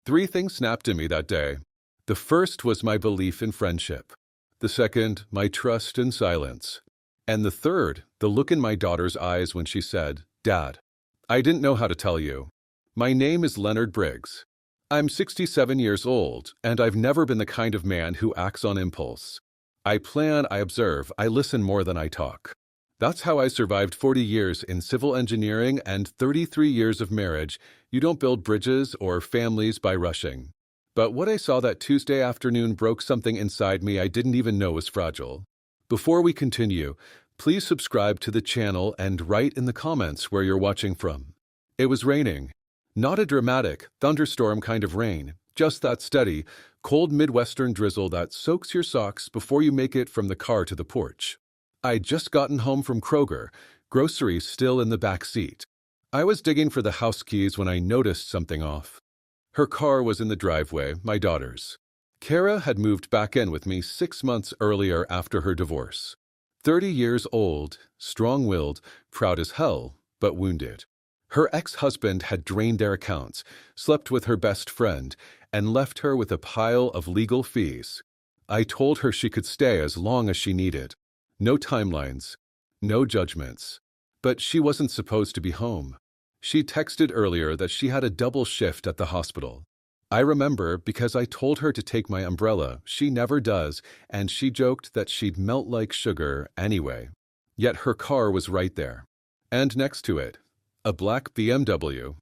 Three things snapped in me that day. The first was my belief in friendship. The second, my trust in silence. And the third, the look in my daughter's eyes when she said, "Dad." I didn't know how to tell you. My name is Leonard Briggs. I'm 67 years old, and I've never been the kind of man who acts on impulse. I plan, I observe, I listen more than I talk. That's how I survived 40 years in civil engineering and 33 years of marriage. You don't build bridges or families by rushing. But what I saw that Tuesday afternoon broke something inside me I didn't even know was fragile. Before we continue, please subscribe to the channel and write in the comments where you're watching from. It was raining. Not a dramatic, thunderstorm kind of rain, just that steady, cold Midwestern drizzle that soaks your socks before you make it from the car to the porch. I'd just gotten home from Kroger, groceries still in the back seat. I was digging for the house keys when I noticed something off. Her car was in the driveway, my daughter's. Kara had moved back in with me 6 months earlier after her divorce. 30 years old, strong-willed, proud as hell, but wounded. Her ex-husband had drained their accounts, slept with her best friend, and left her with a pile of legal fees. I told her she could stay as long as she needed. No timelines, no judgments. But she wasn't supposed to be home. She texted earlier that she had a double shift at the hospital. I remember because I told her to take my umbrella. She never does, and she joked that she'd melt like sugar anyway. Yet her car was right there. And next to it, a black BMW.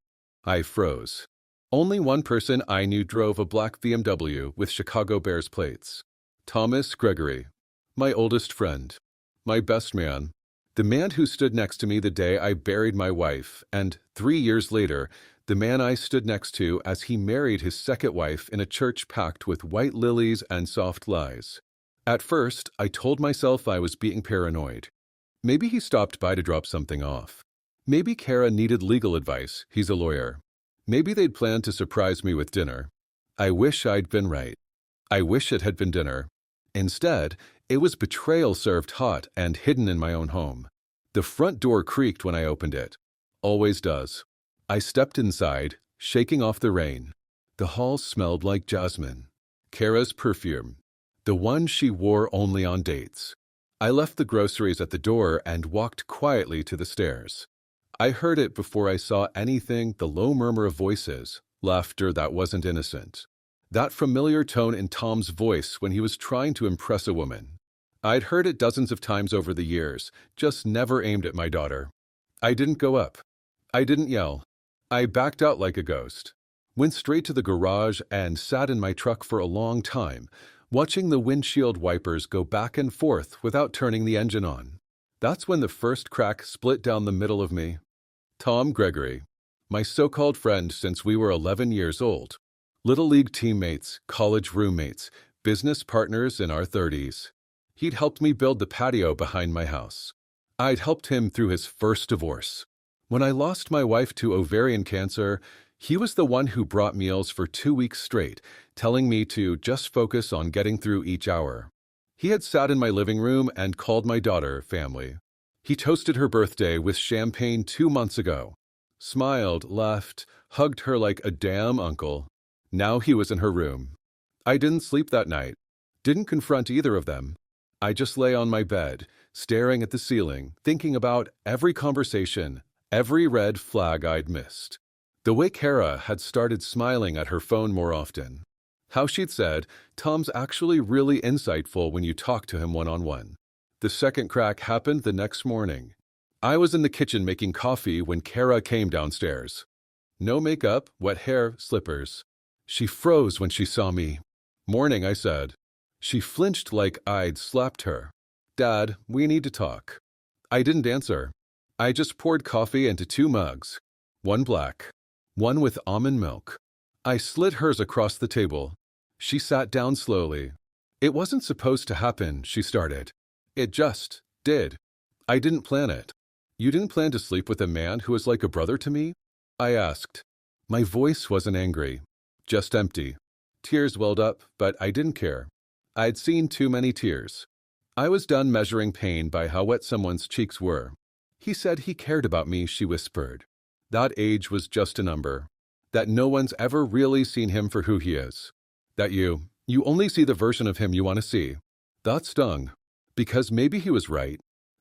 I froze. Only one person I knew drove a black BMW with Chicago Bears plates. Thomas Gregory, my oldest friend, my best man, the man who stood next to me the day I buried my wife, and 3 years later, the man I stood next to as he married his second wife in a church packed with white lilies and soft lies. At first, I told myself I was being paranoid. Maybe he stopped by to drop something off. Maybe Kara needed legal advice, he's a lawyer. Maybe they'd planned to surprise me with dinner. I wish I'd been right. I wish it had been dinner. Instead, it was betrayal served hot and hidden in my own home. The front door creaked when I opened it. Always does. I stepped inside, shaking off the rain. The hall smelled like jasmine. Kara's perfume. The one she wore only on dates. I left the groceries at the door and walked quietly to the stairs. I heard it before I saw anything, the low murmur of voices, laughter that wasn't innocent. That familiar tone in Tom's voice when he was trying to impress a woman. I'd heard it dozens of times over the years, just never aimed at my daughter. I didn't go up. I didn't yell. I backed out like a ghost, went straight to the garage and sat in my truck for a long time, watching the windshield wipers go back and forth without turning the engine on. That's when the first crack split down the middle of me. Tom Gregory, my so-called friend since we were 11 years old. Little league teammates, college roommates, business partners in our 30s. He'd helped me build the patio behind my house. I'd helped him through his first divorce. When I lost my wife to ovarian cancer, he was the one who brought meals for 2 weeks straight, telling me to just focus on getting through each hour. He had sat in my living room and called my daughter family. He toasted her birthday with champagne 2 months ago. Smiled, laughed, hugged her like a damn uncle. Now he was in her room. I didn't sleep that night. Didn't confront either of them. I just lay on my bed, staring at the ceiling, thinking about every conversation, every red flag I'd missed. The way Kara had started smiling at her phone more often. How she'd said, "Tom's actually really insightful when you talk to him one-on-one." The second crack happened the next morning. I was in the kitchen making coffee when Kara came downstairs. No makeup, wet hair, slippers. She froze when she saw me. "Morning," I said. She flinched like I'd slapped her. "Dad, we need to talk." I didn't answer. I just poured coffee into 2 mugs. One black, one with almond milk. I slid hers across the table. She sat down slowly. "It wasn't supposed to happen," she started. "It just did. I didn't plan it." "You didn't plan to sleep with a man who was like a brother to me?" I asked. My voice wasn't angry, just empty. Tears welled up, but I didn't care. I'd seen too many tears. I was done measuring pain by how wet someone's cheeks were. "He said he cared about me," she whispered. That age was just a number. that no one's ever really seen him for who he is. That you only see the version of him you want to see. That stung, because maybe he was right.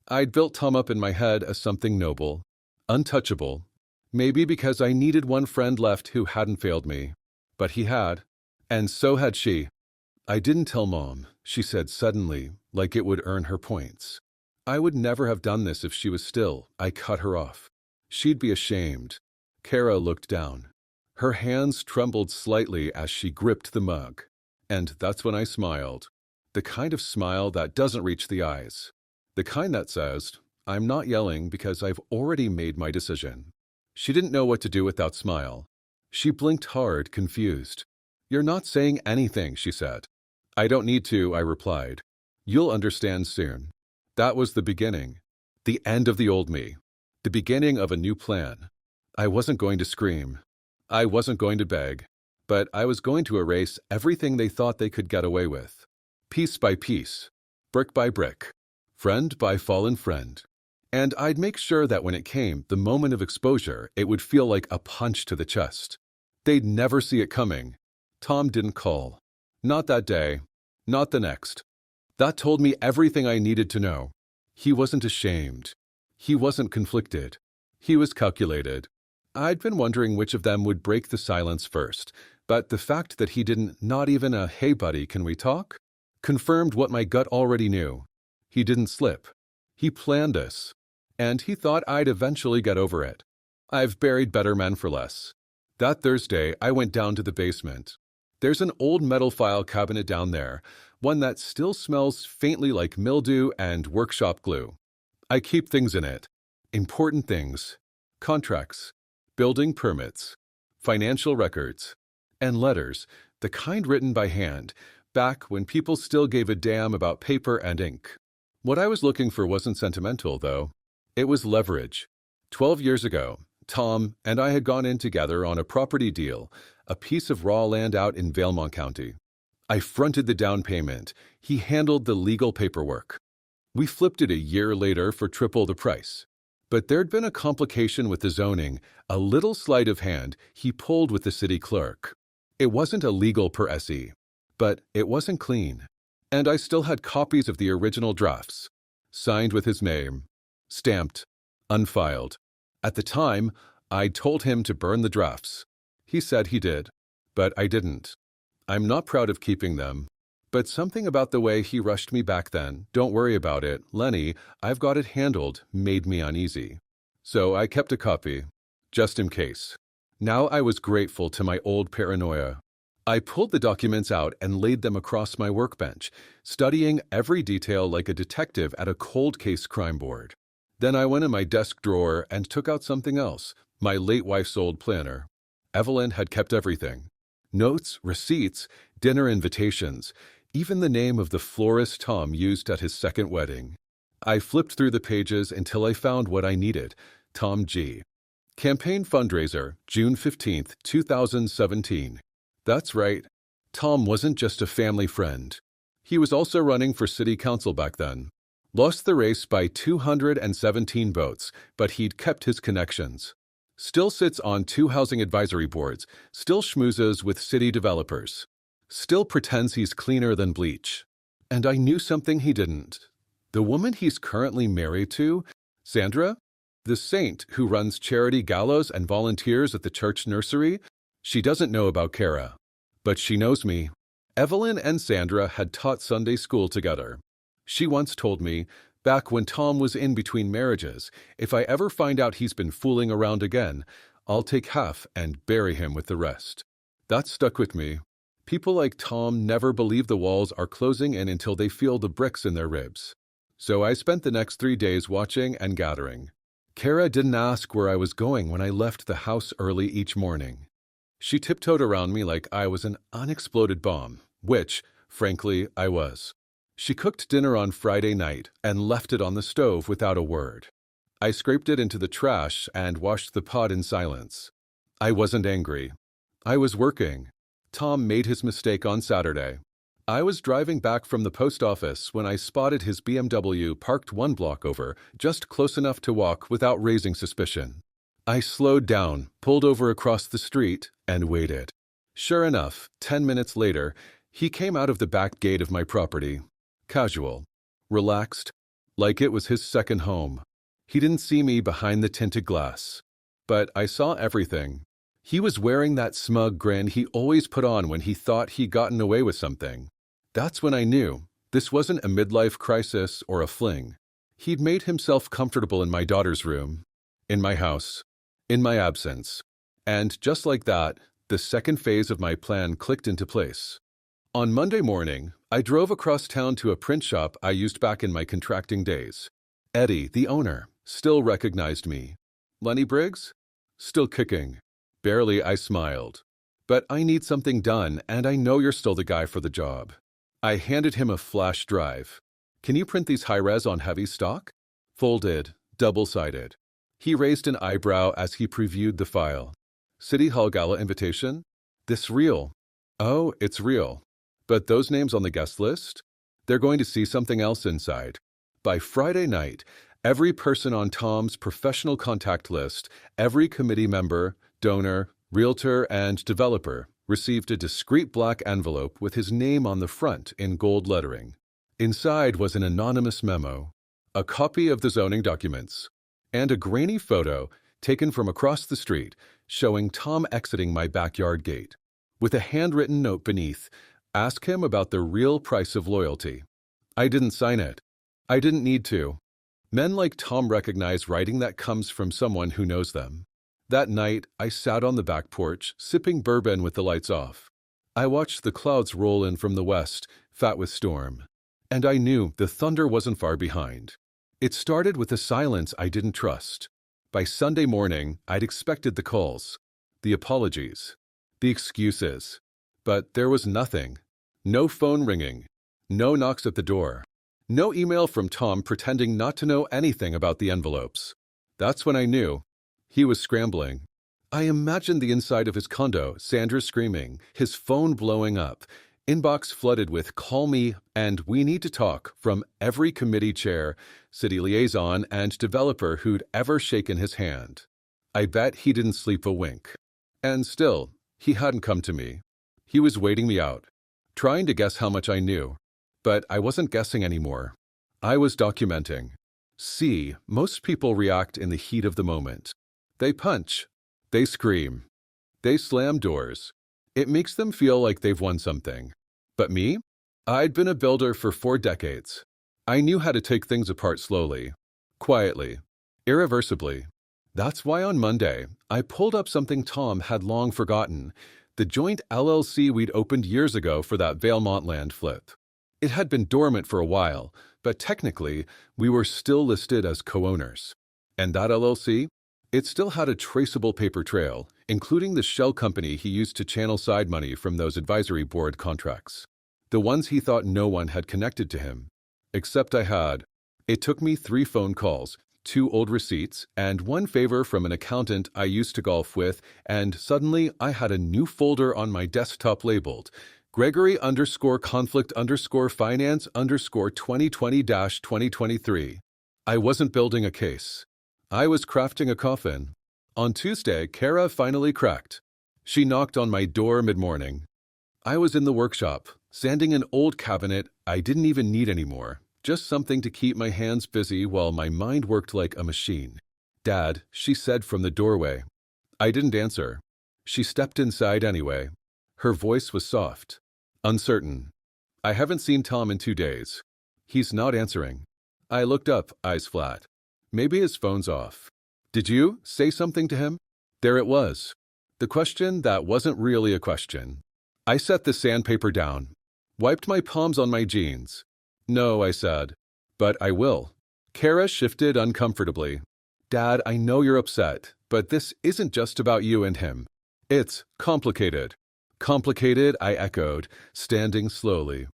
I'd built Tom up in my head as something noble, untouchable, maybe because I needed one friend left who hadn't failed me. But he had, and so had she. I didn't tell Mom, she said suddenly, like it would earn her points. I would never have done this if she was still. I cut her off. She'd be ashamed. Kara looked down. Her hands trembled slightly as she gripped the mug. And that's when I smiled. The kind of smile that doesn't reach the eyes. The kind that says, I'm not yelling because I've already made my decision. She didn't know what to do with that smile. She blinked hard, confused. You're not saying anything, she said. I don't need to, I replied. You'll understand soon. That was the beginning. The end of the old me. The beginning of a new plan. I wasn't going to scream. I wasn't going to beg. But I was going to erase everything they thought they could get away with. Piece by piece. Brick by brick. Friend by fallen friend. And I'd make sure that when it came, the moment of exposure, it would feel like a punch to the chest. They'd never see it coming. Tom didn't call. Not that day. Not the next. That told me everything I needed to know. He wasn't ashamed. He wasn't conflicted. He was calculated. I'd been wondering which of them would break the silence first, but the fact that he didn't, not even a "Hey buddy, can we talk?" confirmed what my gut already knew. He didn't slip. He planned this. And he thought I'd eventually get over it. I've buried better men for less. That Thursday, I went down to the basement. There's an old metal file cabinet down there, one that still smells faintly like mildew and workshop glue. I keep things in it. Important things. Contracts. Building permits. Financial records. And letters, the kind written by hand, back when people still gave a damn about paper and ink. What I was looking for wasn't sentimental, though. It was leverage. 12 years ago, Tom and I had gone in together on a property deal, a piece of raw land out in Valemont County. I fronted the down payment. He handled the legal paperwork. We flipped it a year later for triple the price. But there'd been a complication with the zoning, a little sleight of hand he pulled with the city clerk. It wasn't illegal per SE, but it wasn't clean. And I still had copies of the original drafts, signed with his name, stamped, unfiled. At the time, I'd told him to burn the drafts. He said he did, but I didn't. I'm not proud of keeping them, but something about the way he rushed me back then, "Don't worry about it, Lenny, I've got it handled," made me uneasy. So I kept a copy, just in case. Now I was grateful to my old paranoia. I pulled the documents out and laid them across my workbench, studying every detail like a detective at a cold case crime board. Then I went in my desk drawer and took out something else, my late wife's old planner. Evelyn had kept everything. Notes, receipts, dinner invitations, even the name of the florist Tom used at his second wedding. I flipped through the pages until I found what I needed. Tom G. Campaign fundraiser, June 15th, 2017. That's right. Tom wasn't just a family friend. He was also running for city council back then. Lost the race by 217 votes, but he'd kept his connections. Still sits on 2 housing advisory boards, still schmoozes with city developers. Still pretends he's cleaner than bleach. And I knew something he didn't. The woman he's currently married to, Sandra, the saint who runs charity galas and volunteers at the church nursery, she doesn't know about Kara. But she knows me. Evelyn and Sandra had taught Sunday school together. She once told me, back when Tom was in between marriages, if I ever find out he's been fooling around again, I'll take half and bury him with the rest. That stuck with me. People like Tom never believe the walls are closing in until they feel the bricks in their ribs. So I spent the next 3 days watching and gathering. Kara didn't ask where I was going when I left the house early each morning. She tiptoed around me like I was an unexploded bomb, which, frankly, I was. She cooked dinner on Friday night and left it on the stove without a word. I scraped it into the trash and washed the pot in silence. I wasn't angry. I was working. Tom made his mistake on Saturday. I was driving back from the post office when I spotted his BMW parked 1 block over, just close enough to walk without raising suspicion. I slowed down, pulled over across the street, and waited. Sure enough, 10 minutes later, he came out of the back gate of my property. Casual. Relaxed. Like it was his second home. He didn't see me behind the tinted glass. But I saw everything. He was wearing that smug grin he always put on when he thought he'd gotten away with something. That's when I knew this wasn't a midlife crisis or a fling. He'd made himself comfortable in my daughter's room, in my house, in my absence. And just like that, the second phase of my plan clicked into place. On Monday morning, I drove across town to a print shop I used back in my contracting days. Eddie, the owner, still recognized me. Lenny Briggs? Still kicking. Barely I smiled. But I need something done, and I know you're still the guy for the job. I handed him a flash drive. Can you print these high-res on heavy stock? Folded, double-sided. He raised an eyebrow as he previewed the file. City Hall Gala invitation? This real? Oh, it's real. But those names on the guest list? They're going to see something else inside. By Friday night, every person on Tom's professional contact list, every committee member, donor, realtor, and developer received a discreet black envelope with his name on the front in gold lettering. Inside was an anonymous memo, a copy of the zoning documents, and a grainy photo taken from across the street showing Tom exiting my backyard gate. With a handwritten note beneath, ask him about the real price of loyalty. I didn't sign it. I didn't need to. Men like Tom recognize writing that comes from someone who knows them. That night, I sat on the back porch, sipping bourbon with the lights off. I watched the clouds roll in from the west, fat with storm. And I knew the thunder wasn't far behind. It started with a silence I didn't trust. By Sunday morning, I'd expected the calls, the apologies, the excuses. But there was nothing. No phone ringing. No knocks at the door. No email from Tom pretending not to know anything about the envelopes. That's when I knew. He was scrambling. I imagined the inside of his condo, Sandra screaming, his phone blowing up, inbox flooded with "call me" and "we need to talk" from every committee chair, city liaison, and developer who'd ever shaken his hand. I bet he didn't sleep a wink. And still, he hadn't come to me. He was waiting me out, trying to guess how much I knew. But I wasn't guessing anymore. I was documenting. See, most people react in the heat of the moment. They punch. They scream. They slam doors. It makes them feel like they've won something. But me? I'd been a builder for 4 decades. I knew how to take things apart slowly, quietly, irreversibly. That's why on Monday, I pulled up something Tom had long forgotten, the joint LLC we'd opened years ago for that Valemont land flip. It had been dormant for a while, but technically, we were still listed as co-owners. And that LLC? It still had a traceable paper trail, including the shell company he used to channel side money from those advisory board contracts. The ones he thought no one had connected to him. Except I had. It took me 3 phone calls, 2 old receipts, and 1 favor from an accountant I used to golf with, and suddenly I had a new folder on my desktop labeled Gregory_conflict_finance_2020-2023. I wasn't building a case. I was crafting a coffin. On Tuesday, Kara finally cracked. She knocked on my door mid-morning. I was in the workshop, sanding an old cabinet I didn't even need anymore, just something to keep my hands busy while my mind worked like a machine. "Dad," she said from the doorway. I didn't answer. She stepped inside anyway. Her voice was soft, uncertain. "I haven't seen Tom in 2 days. He's not answering." I looked up, eyes flat. Maybe his phone's off. "Did you say something to him?" There it was. The question that wasn't really a question. I set the sandpaper down, wiped my palms on my jeans. "No," I said. "But I will." Kara shifted uncomfortably. "Dad, I know you're upset, but this isn't just about you and him. It's complicated." "Complicated," I echoed, standing slowly.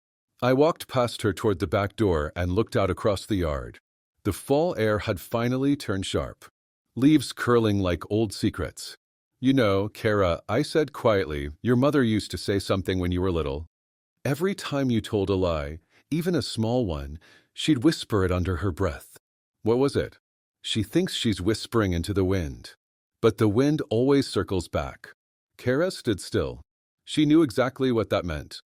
I walked past her toward the back door and looked out across the yard. The fall air had finally turned sharp, leaves curling like old secrets. "You know, Kara," I said quietly, "your mother used to say something when you were little. Every time you told a lie, even a small one, she'd whisper it under her breath." "What was it?" "She thinks she's whispering into the wind." But the wind always circles back. Kara stood still. She knew exactly what that meant.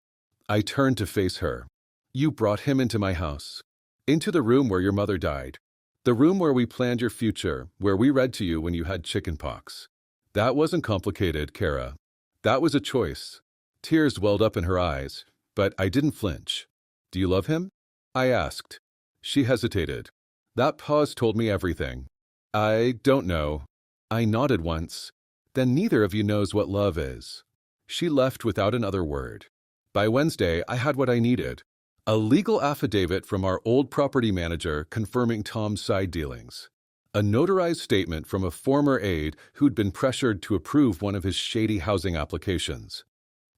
I turned to face her. You brought him into my house. Into the room where your mother died. The room where we planned your future, where we read to you when you had chickenpox. That wasn't complicated, Kara. That was a choice. Tears welled up in her eyes, but I didn't flinch. Do you love him? I asked. She hesitated. That pause told me everything. I don't know. I nodded once. Then neither of you knows what love is. She left without another word. By Wednesday, I had what I needed. A legal affidavit from our old property manager confirming Tom's side dealings. A notarized statement from a former aide who'd been pressured to approve one of his shady housing applications.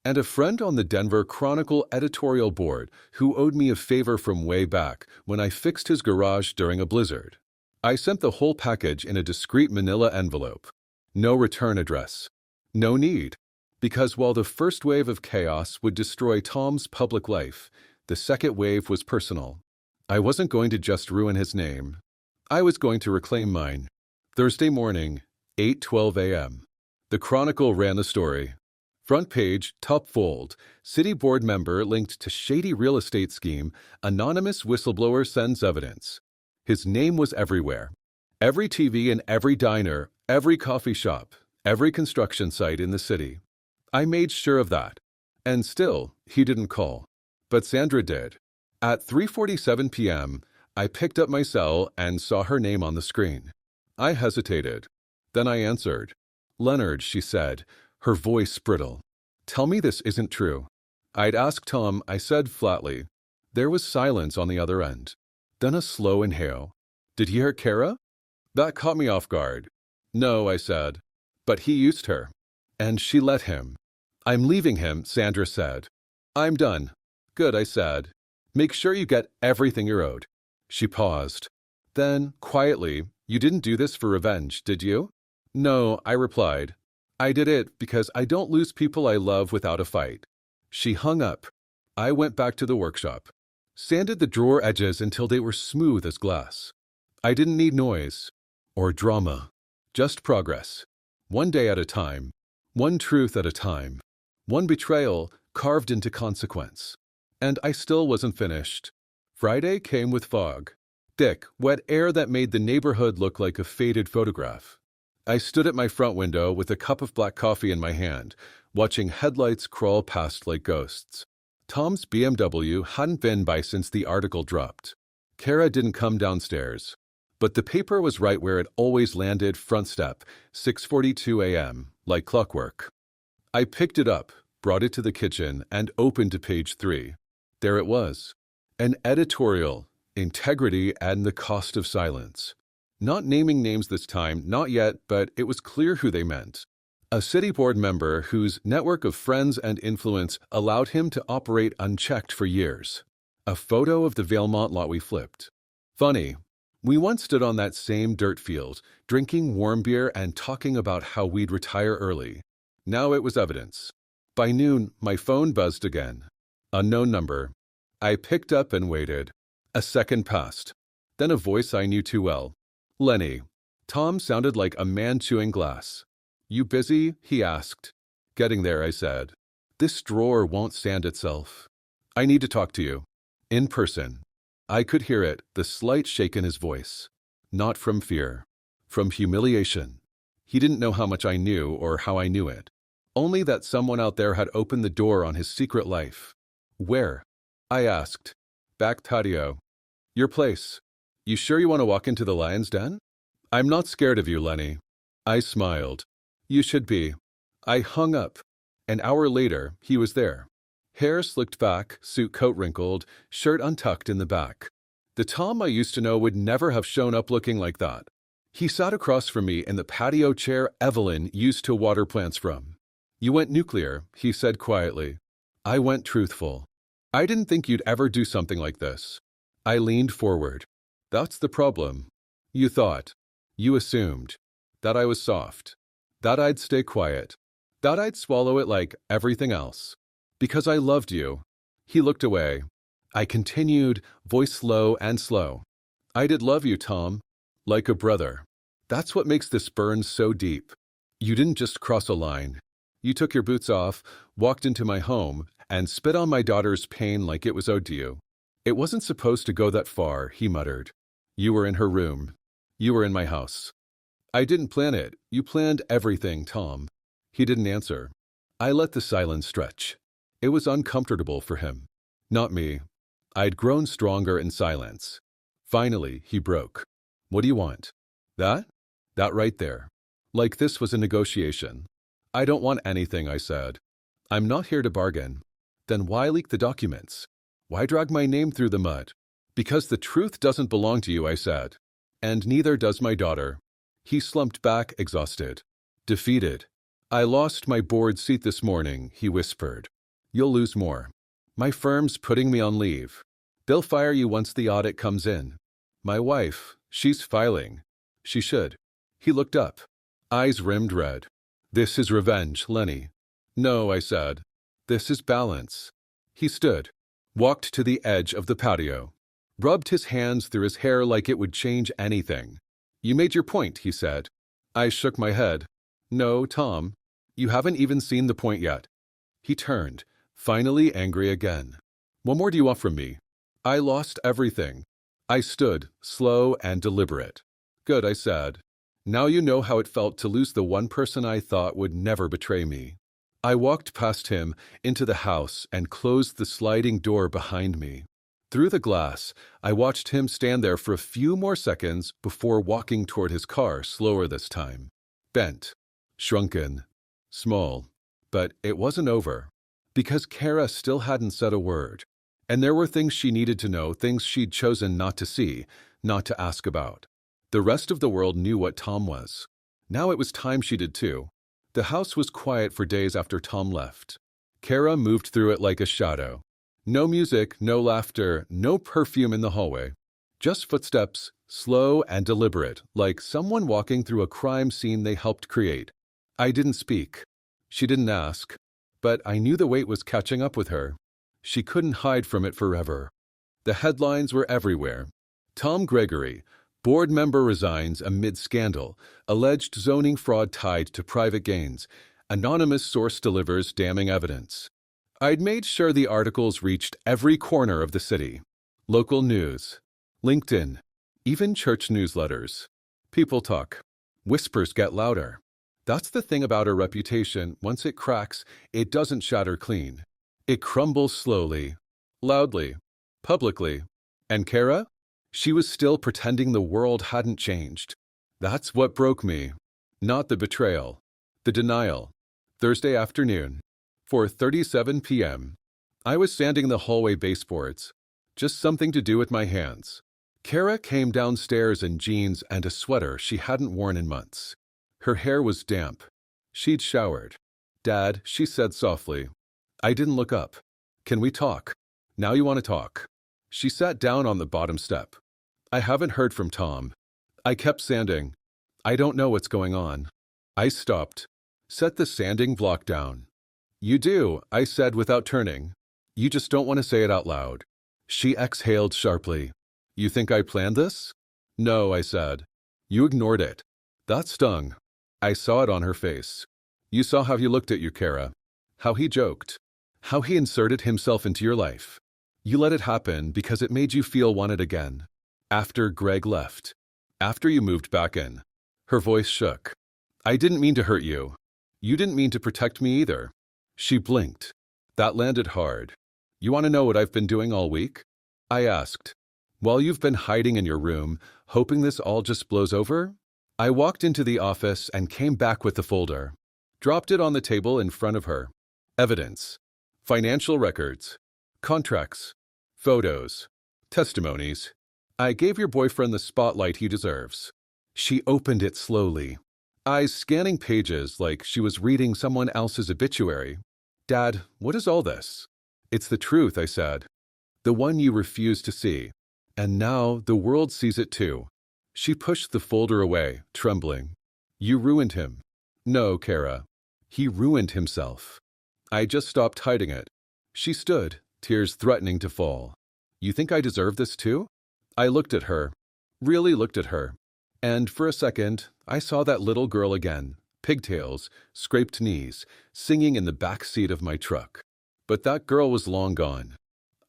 And a friend on the Denver Chronicle editorial board who owed me a favor from way back when I fixed his garage during a blizzard. I sent the whole package in a discreet manila envelope. No return address. No need. Because while the first wave of chaos would destroy Tom's public life, the second wave was personal. I wasn't going to just ruin his name. I was going to reclaim mine. Thursday morning, 8:12 a.m. The Chronicle ran the story. Front page, top fold, city board member linked to shady real estate scheme, anonymous whistleblower sends evidence. His name was everywhere. Every TV and every diner, every coffee shop, every construction site in the city. I made sure of that. And still, he didn't call. But Sandra did. At 3:47 p.m., I picked up my cell and saw her name on the screen. I hesitated. Then I answered. Leonard, she said, her voice brittle. Tell me this isn't true. I'd asked Tom, I said flatly. There was silence on the other end. Then a slow inhale. Did he hurt Kara? That caught me off guard. No, I said. But he used her. And she let him. I'm leaving him, Sandra said. I'm done. Good, I said. Make sure you get everything you're owed. She paused. Then, quietly, you didn't do this for revenge, did you? No, I replied. I did it because I don't lose people I love without a fight. She hung up. I went back to the workshop. Sanded the drawer edges until they were smooth as glass. I didn't need noise or drama, just progress. One day at a time, one truth at a time, one betrayal carved into consequence. And I still wasn't finished. Friday came with fog. Thick, wet air that made the neighborhood look like a faded photograph. I stood at my front window with a cup of black coffee in my hand, watching headlights crawl past like ghosts. Tom's BMW hadn't been by since the article dropped. Kara didn't come downstairs. But the paper was right where it always landed, front step, 6:42 a.m., like clockwork. I picked it up, brought it to the kitchen, and opened to page 3. There it was. An editorial, integrity and the cost of silence. Not naming names this time, not yet, but it was clear who they meant. A city board member whose network of friends and influence allowed him to operate unchecked for years. A photo of the Valemont lot we flipped. Funny, we once stood on that same dirt field, drinking warm beer and talking about how we'd retire early. Now it was evidence. By noon, my phone buzzed again. Unknown number. I picked up and waited. A second passed. Then a voice I knew too well. Lenny. Tom sounded like a man chewing glass. You busy? He asked. Getting there, I said. This drawer won't stand itself. I need to talk to you. In person. I could hear it, the slight shake in his voice. Not from fear. From humiliation. He didn't know how much I knew or how I knew it. Only that someone out there had opened the door on his secret life. Where? I asked. Back patio. Your place. You sure you want to walk into the lion's den? I'm not scared of you, Lenny. I smiled. You should be. I hung up. An hour later, he was there. Hair slicked back, suit coat wrinkled, shirt untucked in the back. The Tom I used to know would never have shown up looking like that. He sat across from me in the patio chair Evelyn used to water plants from. You went nuclear, he said quietly. I went truthful. I didn't think you'd ever do something like this. I leaned forward. That's the problem. You thought. You assumed. That I was soft. That I'd stay quiet. That I'd swallow it like everything else. Because I loved you. He looked away. I continued, voice low and slow. I did love you, Tom. Like a brother. That's what makes this burn so deep. You didn't just cross a line. You took your boots off, walked into my home, and spit on my daughter's pain like it was owed to you. It wasn't supposed to go that far, he muttered. You were in her room. You were in my house. I didn't plan it. You planned everything, Tom. He didn't answer. I let the silence stretch. It was uncomfortable for him. Not me. I'd grown stronger in silence. Finally, he broke. What do you want? That? That right there. Like this was a negotiation. I don't want anything, I said. I'm not here to bargain. Then why leak the documents? Why drag my name through the mud? Because the truth doesn't belong to you, I said. And neither does my daughter. He slumped back, exhausted. Defeated. I lost my board seat this morning, he whispered. You'll lose more. My firm's putting me on leave. They'll fire you once the audit comes in. My wife, she's filing. She should. He looked up. Eyes rimmed red. This is revenge, Lenny. No, I said. This is balance. He stood, walked to the edge of the patio, rubbed his hands through his hair like it would change anything. You made your point, he said. I shook my head. No, Tom. You haven't even seen the point yet. He turned, finally angry again. What more do you want from me? I lost everything. I stood, slow and deliberate. Good, I said. Now you know how it felt to lose the one person I thought would never betray me. I walked past him into the house and closed the sliding door behind me. Through the glass, I watched him stand there for a few more seconds before walking toward his car, slower this time. Bent, shrunken, small. But it wasn't over. Because Kara still hadn't said a word. And there were things she needed to know, things she'd chosen not to see, not to ask about. The rest of the world knew what Tom was. Now it was time she did too. The house was quiet for days after Tom left. Kara moved through it like a shadow. No music, no laughter, no perfume in the hallway. Just footsteps, slow and deliberate, like someone walking through a crime scene they helped create. I didn't speak. She didn't ask. But I knew the weight was catching up with her. She couldn't hide from it forever. The headlines were everywhere. Tom Gregory, board member resigns amid scandal, alleged zoning fraud tied to private gains. Anonymous source delivers damning evidence. I'd made sure the articles reached every corner of the city. Local news, LinkedIn, even church newsletters. People talk. Whispers get louder. That's the thing about a reputation. Once it cracks, it doesn't shatter clean. It crumbles slowly, loudly, publicly. And Kara? She was still pretending the world hadn't changed. That's what broke me. Not the betrayal. The denial. Thursday afternoon, 4:37 p.m. I was sanding the hallway baseboards. Just something to do with my hands. Kara came downstairs in jeans and a sweater she hadn't worn in months. Her hair was damp. She'd showered. Dad, she said softly. I didn't look up. Can we talk? Now you want to talk. She sat down on the bottom step. I haven't heard from Tom. I kept sanding. I don't know what's going on. I stopped. Set the sanding block down. You do, I said without turning. You just don't want to say it out loud. She exhaled sharply. You think I planned this? No, I said. You ignored it. That stung. I saw it on her face. You saw how he looked at you, Kara. How he joked. How he inserted himself into your life. You let it happen because it made you feel wanted again. After Greg left. After you moved back in. Her voice shook. I didn't mean to hurt you. You didn't mean to protect me either. She blinked. That landed hard. You want to know what I've been doing all week? I asked. While you've been hiding in your room, hoping this all just blows over? I walked into the office and came back with the folder. Dropped it on the table in front of her. Evidence. Financial records. Contracts. Photos. Testimonies. I gave your boyfriend the spotlight he deserves. She opened it slowly. Eyes scanning pages like she was reading someone else's obituary. Dad, what is all this? It's the truth, I said. The one you refuse to see. And now the world sees it too. She pushed the folder away, trembling. You ruined him. No, Kara. He ruined himself. I just stopped hiding it. She stood, tears threatening to fall. You think I deserve this too? I looked at her. Really looked at her. And for a second, I saw that little girl again, Pigtails, scraped knees, singing in the back seat of my truck. But that girl was long gone.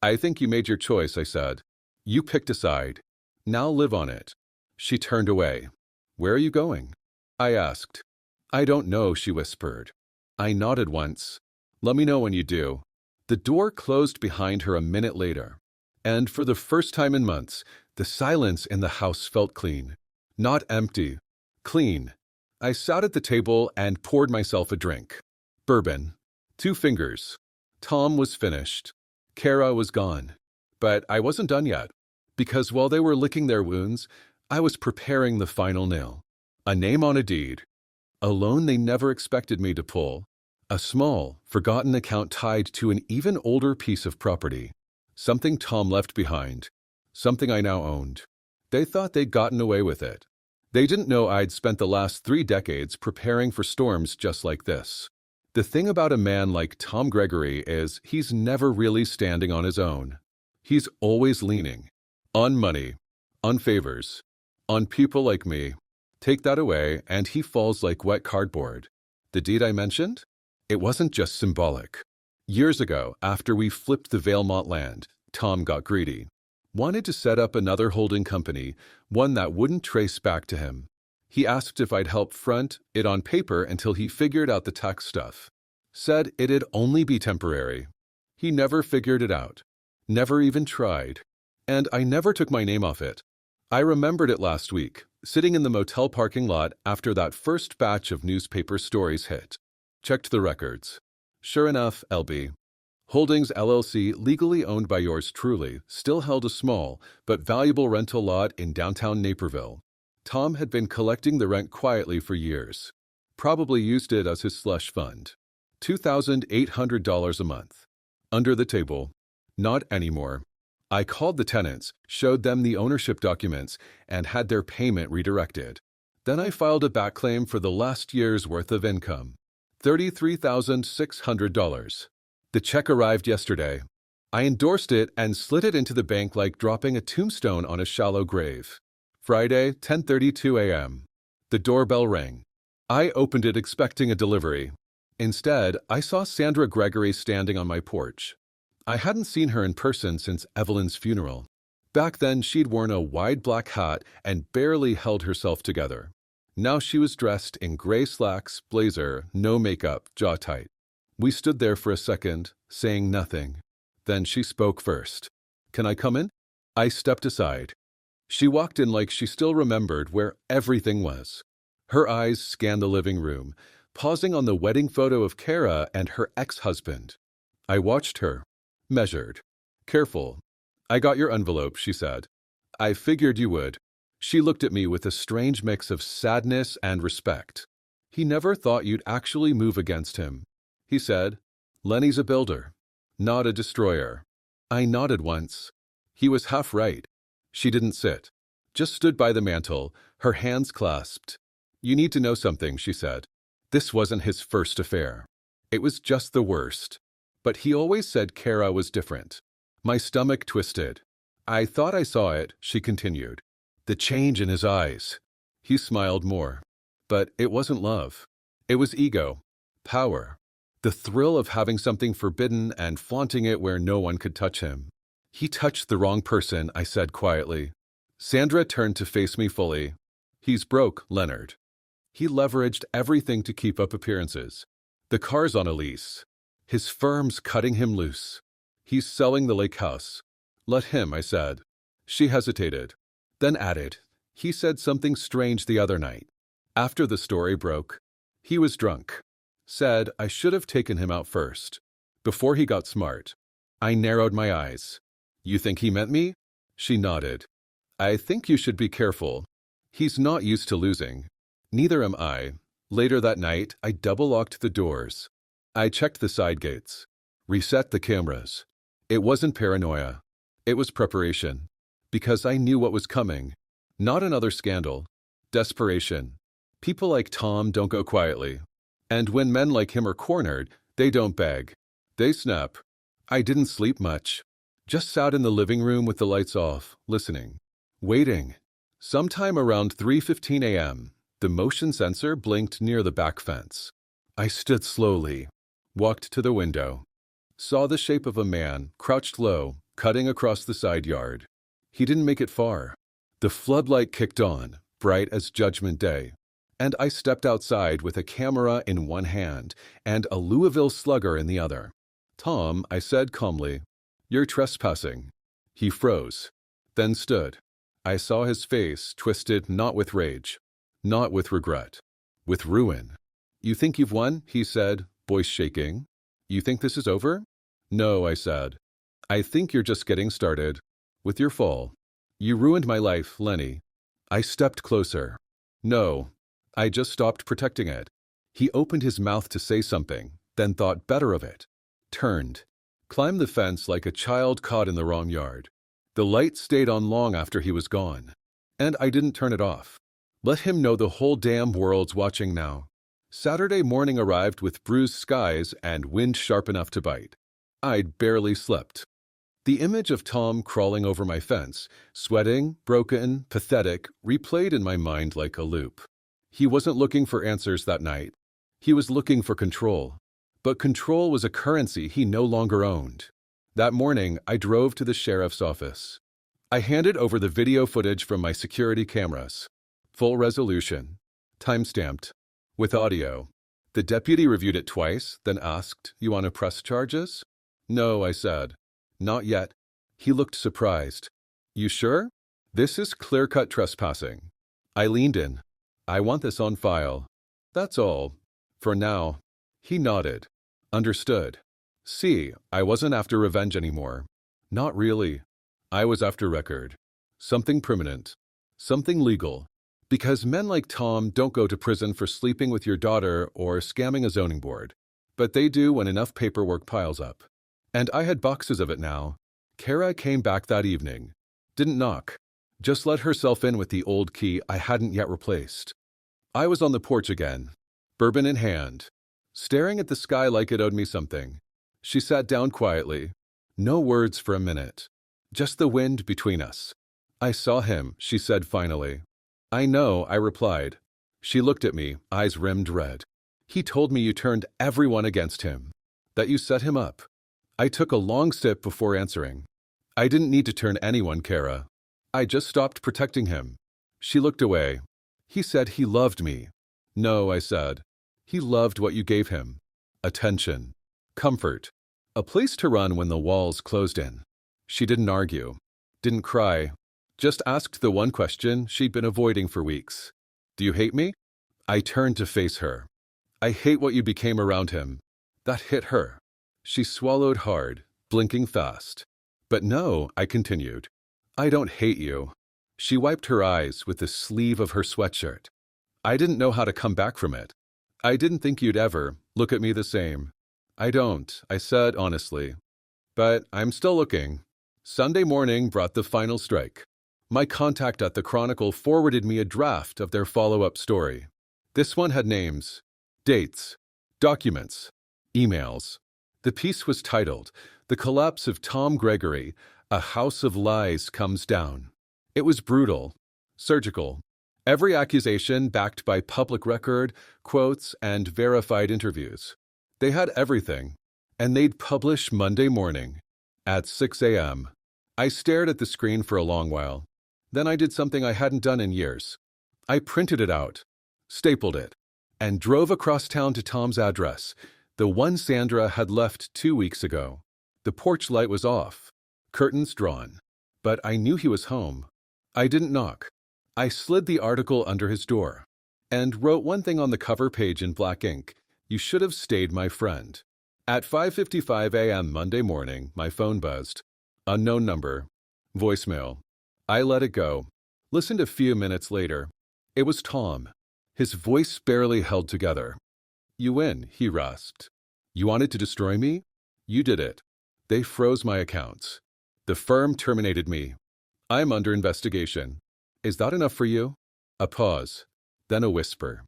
I think you made your choice, I said. You picked a side. Now live on it. She turned away. Where are you going? I asked. I don't know, she whispered. I nodded once. Let me know when you do. The door closed behind her a minute later. And for the first time in months, the silence in the house felt clean. Not empty. Clean. I sat at the table and poured myself a drink. Bourbon. 2 fingers. Tom was finished. Kara was gone. But I wasn't done yet, because while they were licking their wounds, I was preparing the final nail. A name on a deed. A loan they never expected me to pull. A small, forgotten account tied to an even older piece of property. Something Tom left behind. Something I now owned. They thought they'd gotten away with it. They didn't know I'd spent the last 3 decades preparing for storms just like this. The thing about a man like Tom Gregory is he's never really standing on his own. He's always leaning. On money. On favors. On people like me. Take that away and he falls like wet cardboard. The deed I mentioned? It wasn't just symbolic. Years ago, after we flipped the Valemont land, Tom got greedy. Wanted to set up another holding company, one that wouldn't trace back to him. He asked if I'd help front it on paper until he figured out the tax stuff. Said it'd only be temporary. He never figured it out. Never even tried. And I never took my name off it. I remembered it last week, sitting in the motel parking lot after that first batch of newspaper stories hit. Checked the records. Sure enough, LB. Holdings LLC, legally owned by yours truly, still held a small but valuable rental lot in downtown Naperville. Tom had been collecting the rent quietly for years. Probably used it as his slush fund. $2,800 a month. Under the table. Not anymore. I called the tenants, showed them the ownership documents, and had their payment redirected. Then I filed a back claim for the last year's worth of income. $33,600. The check arrived yesterday. I endorsed it and slid it into the bank like dropping a tombstone on a shallow grave. Friday, 10:32 a.m. The doorbell rang. I opened it expecting a delivery. Instead, I saw Sandra Gregory standing on my porch. I hadn't seen her in person since Evelyn's funeral. Back then, she'd worn a wide black hat and barely held herself together. Now she was dressed in gray slacks, blazer, no makeup, jaw tight. We stood there for a second, saying nothing. Then she spoke first. Can I come in? I stepped aside. She walked in like she still remembered where everything was. Her eyes scanned the living room, pausing on the wedding photo of Kara and her ex-husband. I watched her. Measured. Careful. I got your envelope, she said. I figured you would. She looked at me with a strange mix of sadness and respect. He never thought you'd actually move against him. He said, Lenny's a builder, not a destroyer. I nodded once. He was half right. She didn't sit. Just stood by the mantel, her hands clasped. You need to know something, she said. This wasn't his first affair. It was just the worst. But he always said Kara was different. My stomach twisted. I thought I saw it, she continued. The change in his eyes. He smiled more. But it wasn't love. It was ego. Power. The thrill of having something forbidden and flaunting it where no one could touch him. He touched the wrong person, I said quietly. Sandra turned to face me fully. He's broke, Leonard. He leveraged everything to keep up appearances. The car's on a lease. His firm's cutting him loose. He's selling the lake house. Let him, I said. She hesitated. Then added, he said something strange the other night. After the story broke, he was drunk. Said I should have taken him out first. Before he got smart. I narrowed my eyes. You think he meant me? She nodded. I think you should be careful. He's not used to losing. Neither am I. Later that night, I double-locked the doors. I checked the side gates. Reset the cameras. It wasn't paranoia. It was preparation. Because I knew what was coming. Not another scandal. Desperation. People like Tom don't go quietly. And when men like him are cornered, they don't beg. They snap. I didn't sleep much. Just sat in the living room with the lights off, listening. Waiting. Sometime around 3:15 a.m., The motion sensor blinked near the back fence. I stood slowly, walked to the window, saw the shape of a man, crouched low, cutting across the side yard. He didn't make it far. The floodlight kicked on, bright as Judgment Day, and I stepped outside with a camera in one hand and a Louisville Slugger in the other. "Tom," I said calmly, "you're trespassing." He froze, then stood. I saw his face twisted not with rage, not with regret, with ruin. "You think you've won?" he said, voice shaking. "You think this is over?" "No," I said. "I think you're just getting started. With your fall. You ruined my life, Lenny." I stepped closer. "No, I just stopped protecting it." He opened his mouth to say something, then thought better of it. Turned. Climbed the fence like a child caught in the wrong yard. The light stayed on long after he was gone. And I didn't turn it off. Let him know the whole damn world's watching now. Saturday morning arrived with bruised skies and wind sharp enough to bite. I'd barely slept. The image of Tom crawling over my fence, sweating, broken, pathetic, replayed in my mind like a loop. He wasn't looking for answers that night. He was looking for control. But control was a currency he no longer owned. That morning, I drove to the sheriff's office. I handed over the video footage from my security cameras. Full resolution. Time-stamped. With audio. The deputy reviewed it twice, then asked, "You want to press charges?" "No," I said. "Not yet." He looked surprised. "You sure? This is clear-cut trespassing." I leaned in. "I want this on file. That's all. For now." He nodded. Understood. See, I wasn't after revenge anymore. Not really. I was after record. Something permanent. Something legal. Because men like Tom don't go to prison for sleeping with your daughter or scamming a zoning board. But they do when enough paperwork piles up. And I had boxes of it now. Kara came back that evening. Didn't knock. Just let herself in with the old key I hadn't yet replaced. I was on the porch again, bourbon in hand, staring at the sky like it owed me something. She sat down quietly. No words for a minute. Just the wind between us. "I saw him," she said finally. "I know," I replied. She looked at me, eyes rimmed red. "He told me you turned everyone against him. That you set him up." I took a long sip before answering. "I didn't need to turn anyone, Kara. I just stopped protecting him." She looked away. "He said he loved me." "No," I said. "He loved what you gave him. Attention. Comfort. A place to run when the walls closed in." She didn't argue. Didn't cry. Just asked the one question she'd been avoiding for weeks. "Do you hate me?" I turned to face her. "I hate what you became around him." That hit her. She swallowed hard, blinking fast. "But no," I continued. "I don't hate you." She wiped her eyes with the sleeve of her sweatshirt. "I didn't know how to come back from it. I didn't think you'd ever look at me the same." "I don't," I said honestly. "But I'm still looking." Sunday morning brought the final strike. My contact at the Chronicle forwarded me a draft of their follow-up story. This one had names, dates, documents, emails. The piece was titled, "The Collapse of Tom Gregory, A House of Lies Comes Down." It was brutal, surgical. Every accusation backed by public record, quotes, and verified interviews. They had everything, and they'd publish Monday morning at 6 a.m. I stared at the screen for a long while. Then I did something I hadn't done in years. I printed it out, stapled it, and drove across town to Tom's address, the one Sandra had left 2 weeks ago. The porch light was off, curtains drawn, but I knew he was home. I didn't knock. I slid the article under his door and wrote one thing on the cover page in black ink: "You should have stayed my friend." At 5:55 a.m. Monday morning, my phone buzzed. Unknown number. Voicemail. I let it go. Listened a few minutes later. It was Tom. His voice barely held together. "You win," he rasped. "You wanted to destroy me? You did it. They froze my accounts. The firm terminated me. I'm under investigation. Is that enough for you?" A pause, then a whisper.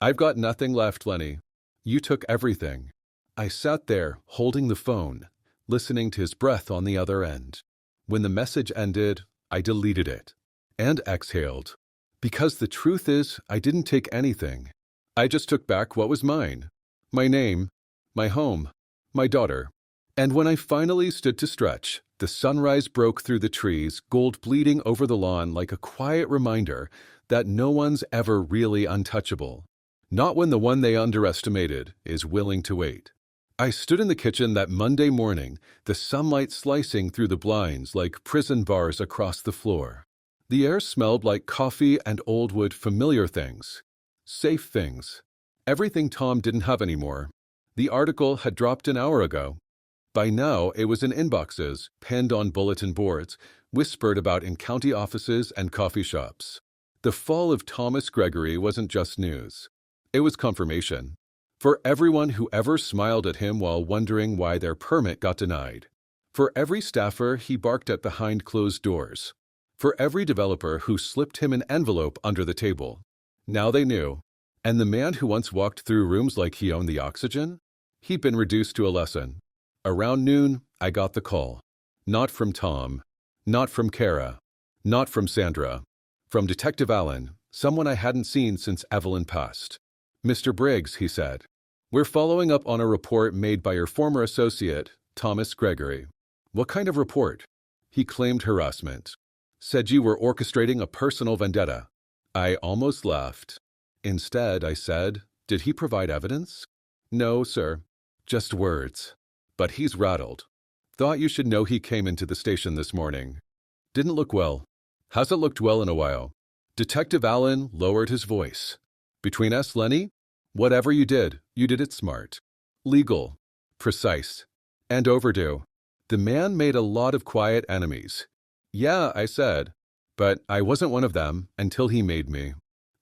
"I've got nothing left, Lenny. You took everything." I sat there, holding the phone, listening to his breath on the other end. When the message ended, I deleted it and exhaled. Because the truth is, I didn't take anything. I just took back what was mine. My name, my home, my daughter. And when I finally stood to stretch, the sunrise broke through the trees, gold bleeding over the lawn like a quiet reminder that no one's ever really untouchable. Not when the one they underestimated is willing to wait. I stood in the kitchen that Monday morning, the sunlight slicing through the blinds like prison bars across the floor. The air smelled like coffee and old wood, familiar things. Safe things. Everything Tom didn't have anymore. The article had dropped an hour ago. By now, it was in inboxes, pinned on bulletin boards, whispered about in county offices and coffee shops. The fall of Thomas Gregory wasn't just news. It was confirmation. For everyone who ever smiled at him while wondering why their permit got denied. For every staffer he barked at behind closed doors. For every developer who slipped him an envelope under the table. Now they knew. And the man who once walked through rooms like he owned the oxygen? He'd been reduced to a lesson. Around noon, I got the call. Not from Tom. Not from Kara. Not from Sandra. From Detective Allen, someone I hadn't seen since Evelyn passed. Mr. Briggs, he said, we're following up on a report made by your former associate, Thomas Gregory. What kind of report? He claimed harassment. Said you were orchestrating a personal vendetta. I almost laughed. Instead, I said, did he provide evidence? No, sir. Just words. But he's rattled. Thought you should know he came into the station this morning. Didn't look well. Hasn't looked well in a while. Detective Allen lowered his voice. Between us, Lenny, whatever you did it smart. Legal. Precise. And overdue. The man made a lot of quiet enemies. Yeah, I said. But I wasn't one of them until he made me.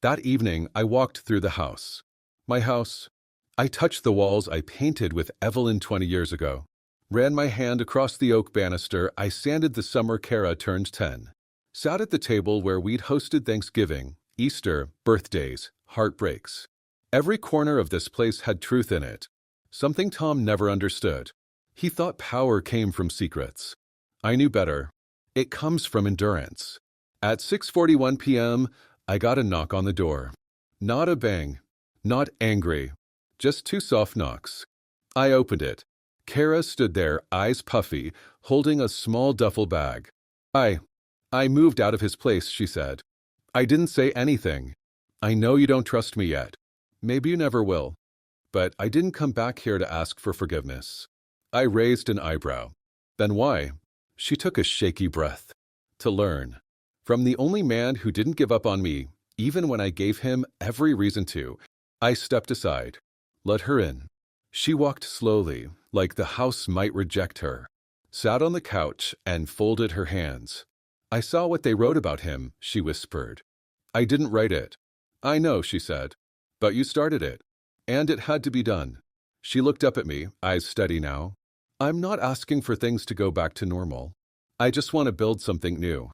That evening, I walked through the house. My house. I touched the walls I painted with Evelyn 20 years ago. Ran my hand across the oak banister I sanded the summer Kara turned 10. Sat at the table where we'd hosted Thanksgiving, Easter, birthdays, heartbreaks. Every corner of this place had truth in it. Something Tom never understood. He thought power came from secrets. I knew better. It comes from endurance. At 6:41 p.m., I got a knock on the door. Not a bang. Not angry. Just 2 soft knocks. I opened it. Kara stood there, eyes puffy, holding a small duffel bag. I moved out of his place, she said. I didn't say anything. I know you don't trust me yet. Maybe you never will. But I didn't come back here to ask for forgiveness. I raised an eyebrow. Then why? She took a shaky breath. To learn. From the only man who didn't give up on me, even when I gave him every reason to, I stepped aside. Let her in. She walked slowly, like the house might reject her. Sat on the couch and folded her hands. I saw what they wrote about him, she whispered. I didn't write it. I know, she said. But you started it. And it had to be done. She looked up at me, eyes steady now. I'm not asking for things to go back to normal. I just want to build something new.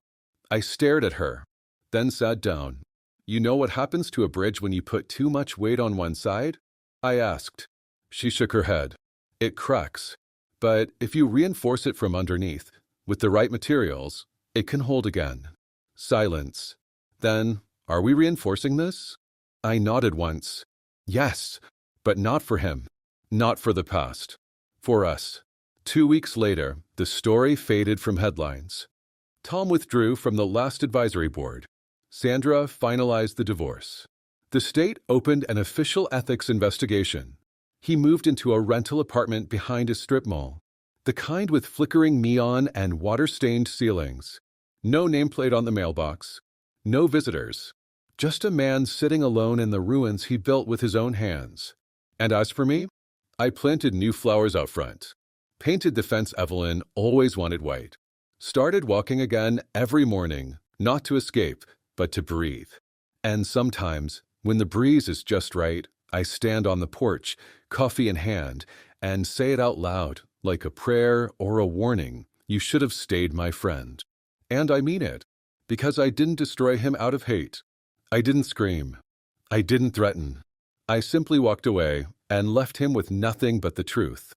I stared at her, then sat down. You know what happens to a bridge when you put too much weight on one side? I asked. She shook her head. It cracks. But if you reinforce it from underneath, with the right materials, it can hold again. Silence. Then, are we reinforcing this? I nodded once. Yes, but not for him. Not for the past. For us. 2 weeks later, the story faded from headlines. Tom withdrew from the last advisory board. Sandra finalized the divorce. The state opened an official ethics investigation. He moved into a rental apartment behind a strip mall. The kind with flickering neon and water-stained ceilings. No nameplate on the mailbox. No visitors. Just a man sitting alone in the ruins he built with his own hands. And as for me, I planted new flowers out front. Painted the fence Evelyn always wanted white. Started walking again every morning, not to escape, but to breathe. And sometimes, when the breeze is just right, I stand on the porch, coffee in hand, and say it out loud, like a prayer or a warning, you should have stayed my friend. And I mean it, because I didn't destroy him out of hate. I didn't scream. I didn't threaten. I simply walked away and left him with nothing but the truth.